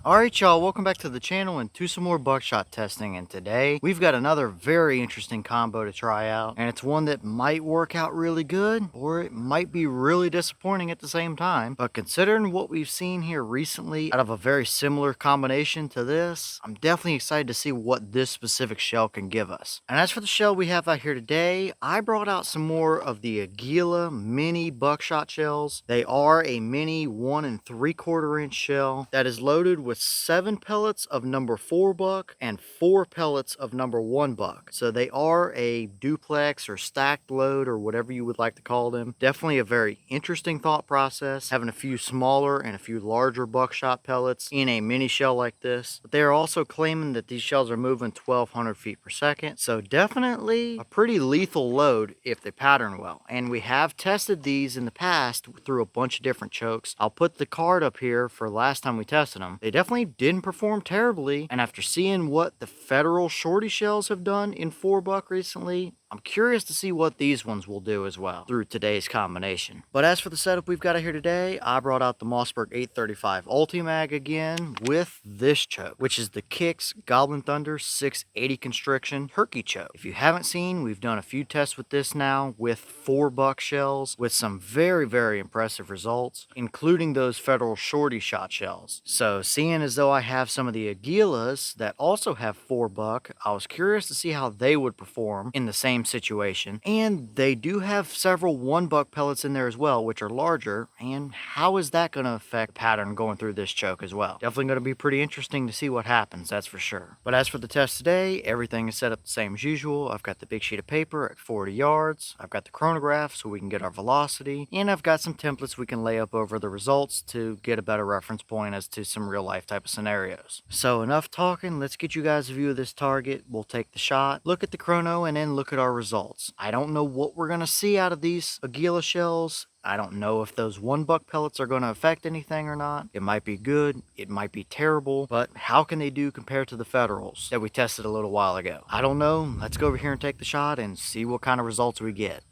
Alright y'all, welcome back to the channel and to some more buckshot testing, and today we've got another very interesting combo to try out, and it's one that might work out really good or it might be really disappointing at the same time. But considering what we've seen here recently out of a very similar combination to this, I'm definitely excited to see what this specific shell can give us. And as for the shell we have out here today, I brought out some more of the Aguila mini buckshot shells. They are a mini 1 3/4 inch shell that is loaded with 7 pellets of number 4 buck and 4 pellets of number 1 buck. So they are a duplex or stacked load or whatever you would like to call them. Definitely a very interesting thought process, having a few smaller and a few larger buckshot pellets in a mini shell like this. But they are also claiming that these shells are moving 1200 feet per second. So definitely a pretty lethal load if they pattern well. And we have tested these in the past through a bunch of different chokes. I'll put the card up here for last time we tested them. They definitely didn't perform terribly, and after seeing what the federal shorty shells have done in 4 buck recently, I'm curious to see what these ones will do as well through today's combination. But as for the setup we've got here today, I brought out the Mossberg 835 Ulti-Mag again with this choke, which is the Kicks Gobblin Thunder 680 Constriction Turkey Choke. If you haven't seen, we've done a few tests with this now with 4 buck shells with some very impressive results, including those federal shorty shot shells. So seeing as though I have some of the Aguilas that also have 4 buck, I was curious to see how they would perform in the same situation. And they do have several 1 buck pellets in there as well, which are larger, and how is that going to affect pattern going through this choke as well? Definitely going to be pretty interesting to see what happens, that's for sure. But as for the test today, everything is set up the same as usual. I've got the big sheet of paper at 40 yards, I've got the chronograph so we can get our velocity, and I've got some templates we can lay up over the results to get a better reference point as to some real life type of scenarios. So enough talking, let's get you guys a view of this target. We'll take the shot, look at the chrono, and then look at our results. I don't know what we're going to see out of these Aguila shells. I don't know if those 1 buck pellets are going to affect anything or not. It might be good, it might be terrible, but how can they do compared to the Federals that we tested a little while ago? I don't know. Let's go over here and take the shot and see what kind of results we get.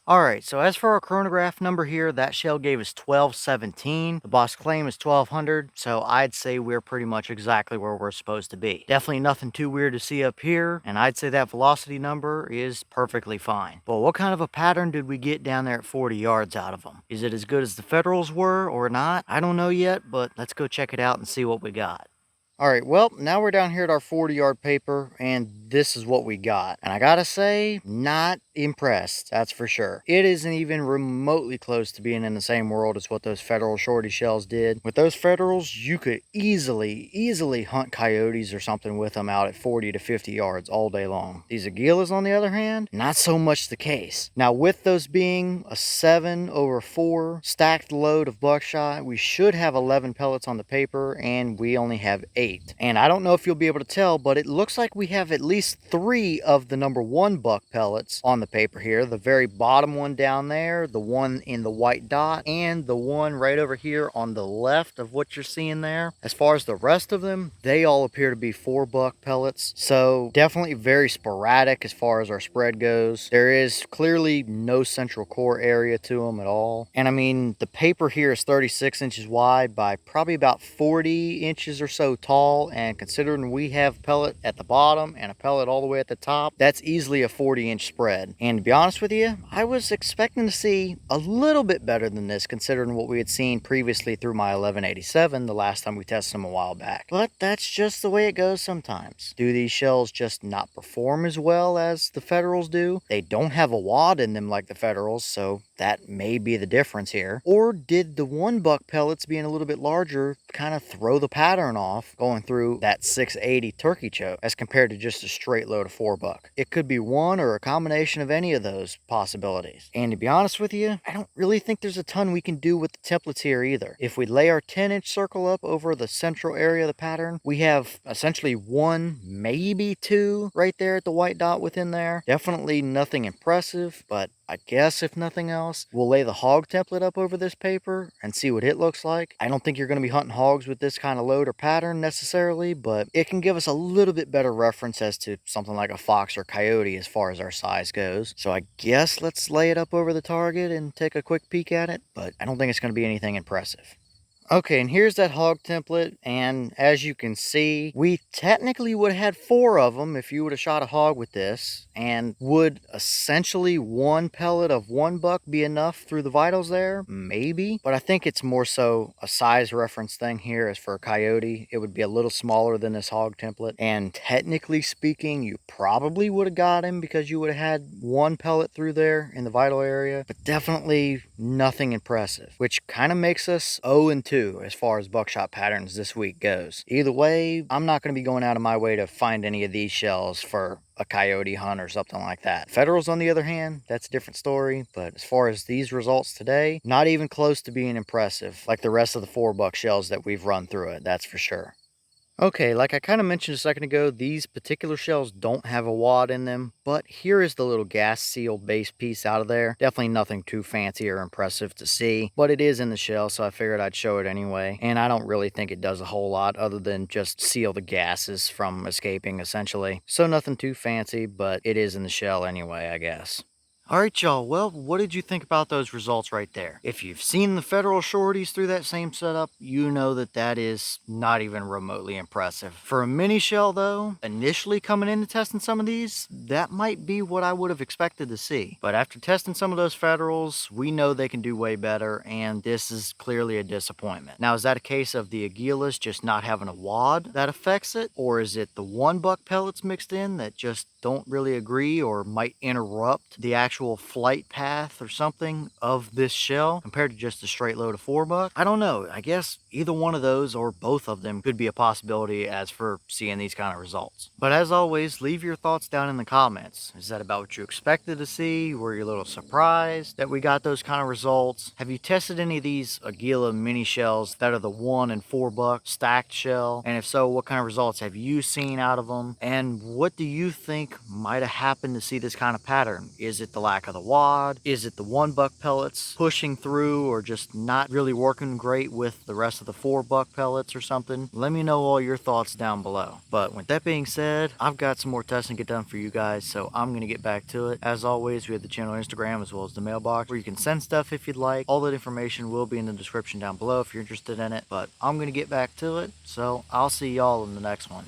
Alright, so as for our chronograph number here, that shell gave us 1217. The boss claim is 1200, so I'd say we're pretty much exactly where we're supposed to be. Definitely nothing too weird to see up here, and I'd say that velocity number is perfectly fine. But what kind of a pattern did we get down there at 40 yards out of them? Is it as good as the Federals were or not? I don't know yet, but let's go check it out and see what we got. Alright, well, now we're down here at our 40-yard paper, and this is what we got. And I gotta say, not impressed, that's for sure. It isn't even remotely close to being in the same world as what those federal shorty shells did. With those Federals, you could easily hunt coyotes or something with them out at 40 to 50 yards all day long. These Aguilas, on the other hand, not so much the case. Now, with those being a 7/4 stacked load of buckshot, we should have 11 pellets on the paper, and we only have 8. And I don't know if you'll be able to tell, but it looks like we have at least 3 of the number 1 buck pellets on the paper here. The very bottom one down there, the one in the white dot, and the one right over here on the left of what you're seeing there. As far as the rest of them, they all appear to be 4 buck pellets. So definitely very sporadic as far as our spread goes. There is clearly no central core area to them at all. And I mean, the paper here is 36 inches wide by probably about 40 inches or so tall. And considering we have pellet at the bottom and a pellet all the way at the top, that's easily a 40-inch spread. And to be honest with you, I was expecting to see a little bit better than this considering what we had seen previously through my 1187 the last time we tested them a while back. But that's just the way it goes sometimes. Do these shells just not perform as well as the Federals do? They don't have a wad in them like the Federals, so that may be the difference here. Or did the 1 buck pellets being a little bit larger kind of throw the pattern off going through that 680 turkey choke as compared to just a straight load of 4 buck? It could be one or a combination of any of those possibilities. And to be honest with you, I don't really think there's a ton we can do with the templates here either. If we lay our 10-inch circle up over the central area of the pattern, we have essentially 1, maybe 2 right there at the white dot within there. Definitely nothing impressive, but I guess if nothing else, we'll lay the hog template up over this paper and see what it looks like. I don't think you're going to be hunting hogs with this kind of load or pattern necessarily, but it can give us a little bit better reference as to something like a fox or coyote as far as our size goes. So I guess let's lay it up over the target and take a quick peek at it, but I don't think it's going to be anything impressive. Okay, and here's that hog template, and as you can see, we technically would have had 4 of them if you would have shot a hog with this, and would essentially 1 pellet of 1 buck be enough through the vitals there? Maybe, but I think it's more so a size reference thing here. As for a coyote, it would be a little smaller than this hog template, and technically speaking, you probably would have got him because you would have had 1 pellet through there in the vital area, but definitely nothing impressive, which kind of makes us 0-2 as far as buckshot patterns this week goes. Either way, I'm not going to be going out of my way to find any of these shells for a coyote hunt or something like that. Federals, on the other hand, that's a different story, but as far as these results today, not even close to being impressive like the rest of the 4-buck shells that we've run through it, that's for sure. Okay, like I kind of mentioned a second ago, these particular shells don't have a wad in them, but here is the little gas seal base piece out of there. Definitely nothing too fancy or impressive to see, but it is in the shell, so I figured I'd show it anyway. And I don't really think it does a whole lot other than just seal the gases from escaping, essentially. So nothing too fancy, but it is in the shell anyway, I guess. Alright y'all, well, what did you think about those results right there? If you've seen the federal shorties through that same setup, you know that that is not even remotely impressive. For a mini shell though, initially coming into testing some of these, that might be what I would have expected to see. But after testing some of those federals, we know they can do way better, and this is clearly a disappointment. Now, is that a case of the Aguilas just not having a wad that affects it? Or is it the 1 buck pellets mixed in that just don't really agree or might interrupt the actual flight path or something of this shell compared to just a straight load of 4 buck? I don't know. I guess either one of those or both of them could be a possibility as for seeing these kind of results. But as always, leave your thoughts down in the comments. Is that about what you expected to see? Were you a little surprised that we got those kind of results? Have you tested any of these Aguila mini shells that are the 1 and 4 buck stacked shell? And if so, what kind of results have you seen out of them? And what do you think might have happened to see this kind of pattern? Is it the lack of the wad? Is it the 1 buck pellets pushing through or just not really working great with the rest of the 4 buck pellets or something? Let me know all your thoughts down below. But with that being said, I've got some more testing to get done for you guys, so I'm going to get back to it. As always, we have the channel Instagram as well as the mailbox where you can send stuff if you'd like. All that information will be in the description down below if you're interested in it, but I'm going to get back to it, so I'll see y'all in the next one.